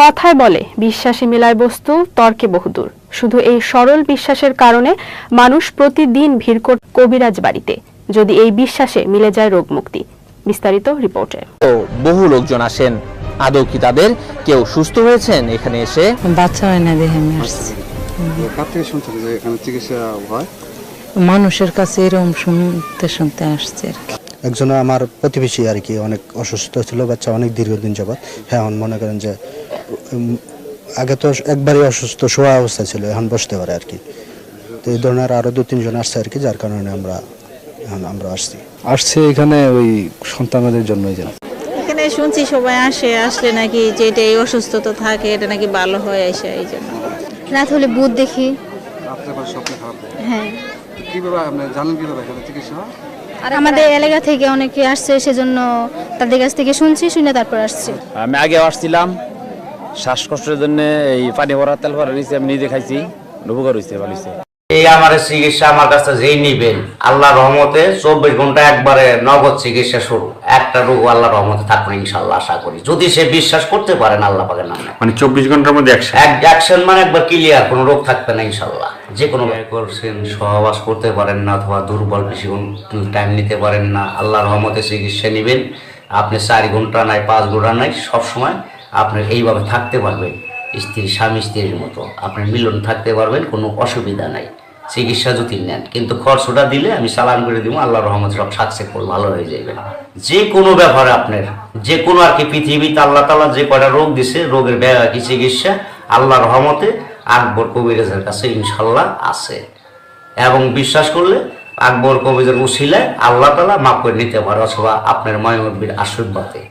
কথায় বলে বিশ্বাসে মেলায় বস্তু, তর্কে বহুদূর। শুধু এই সরল বিশ্বাসের কারণে মানুষ প্রতিদিন ভিড় করে কবিরাজ বাড়িতে, যদি এই বিশ্বাসে মিলে যায় রোগ মুক্তি। বিস্তারিত রিপোর্টে। বহু লোকজন আসেন, আদৌ কি তাদের কেউ সুস্থ হয়েছেন এখানে এসে? বাচ্চা হয় না দেখে আমি আসছি। কার থেকে শুনছেন যে এখানে চিকিৎসা হয়? মানুষের কাছে এরকম শুনতে আসছে আর কি। একজন আমার প্রতিবেশী আর কি অনেক অসুস্থ ছিল, বাচ্চা অনেক দীর্ঘদিন যাবৎ। হ্যাঁ, এখন মনে করেন যে আগে তো একবারই অসুস্থ শোয়া অবস্থা ছিল, এখন বসতে পারে আর কি। তো এই ধরনের আরো 2-3 জন আসছে আর কি, যার কারণে আমরা আসছি এখানে ওই সন্তানদের জন্যই যেন। এখানে শুনছি সবাই আসলে নাকি যে এটা এই অসুস্থতা থাকে এটা নাকি ভালো হয় আসে, এই জন্য রাত হলে ভূত দেখি। স্বপ্নে খারাপ থাকে। হ্যাঁ, কিভাবে আপনি জানেন কিভাবে এখানে চিকিৎসা হয়? আর আমাদের এলাকা থেকে অনেকে আসছে, সেজন্য তাদের কাছ থেকে শুনে তারপর আসছি। আমি আগে আসছিলাম শ্বাসকষ্টের জন্য, এই পানি ভরা তেল ভরা নিয়েছি, আমি নিজে খাইছি, উপকার হয়েছে, ভালো হয়েছে। এই আমার চিকিৎসা আমার কাছে যেই নিবেন আল্লাহ রহমতে 24 ঘন্টা একবারে নগদ চিকিৎসা শুরু। একটা রোগ আল্লাহ রহমতে থাকবে ইনশাল্লাহ, আশা করি, যদি সে বিশ্বাস করতে পারেন আল্লাহ পাকের নামে। মানে 24 ঘন্টার মধ্যে অ্যাকশন মানে একবার ক্লিয়ার, কোনো রোগ থাকবে না ইনশাল্লাহ। যে কোনো করছেন, সহবাস করতে পারেন না অথবা দুর্বল বেশিক্ষণ টাইম নিতে পারেন না, আল্লাহ রহমতে চিকিৎসা নেবেন। আপনি 4 ঘন্টা নাই 5 ঘন্টা নাই, সবসময় আপনি এইভাবে থাকতে পারবেন, স্বামী স্ত্রীর মতো আপনি মিলন থাকতে পারবেন, কোনো অসুবিধা নাই চিকিৎসা যদি নেন। কিন্তু খরচটা দিলে আমি চালান করে দিব, আল্লাহ রহমতে সব সাকসেসফুল ভালো হয়ে যাবে। যে কোনো ব্যাপারে আপনার যে কোনো আর কি পৃথিবীতে আল্লাহ তাআলা যে কয়টা রোগ দিছে, রোগের কি চিকিৎসা আল্লাহ রহমতে আকবর কবিরাজের কাছে ইনশাল্লাহ আছে। এবং বিশ্বাস করলে আকবর কবিরাজের উসিলায় আল্লাহ তাআলা মাফ করে নিতে পারে, অথবা আপনার মায়মুরবির আশীর্বাদে।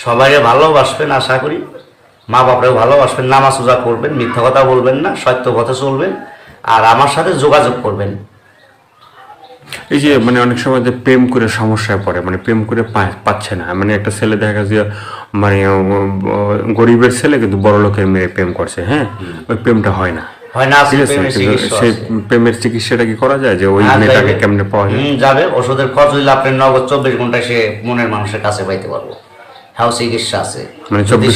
সবাই ভালোবাসবেন, আশা করি মা বাপরেও ভালোবাসবেন, নামাজ রোজা করবেন, মিথ্যা কথা বলবেন না, সত্য পথে চলবেন, আর আমার সাথে যোগাযোগ করবেন। এই যে মানে অনেক সময় যে প্রেম করে সমস্যায় পড়ে, মানে প্রেম করে পাচ্ছে না, মানে একটা ছেলে দেখা যায় মানে গরিবের ছেলে কিন্তু বড় লোকের মেয়ে প্রেম করছে, হ্যাঁ, ওই প্রেমটা হয় না, ঠিক আছে? সেই প্রেমের চিকিৎসাটা কি করা যায়, যে ওই মেয়েটাকে কেমনে পাওয়া যায়? যাবে, ওষুধের খরচ হইলে আপনি নগদ 24 ঘন্টায় সে মনের মানুষের কাছে পাইতে পারবো। হ্যাঁ, চিকিৎসা আছে, মানে 24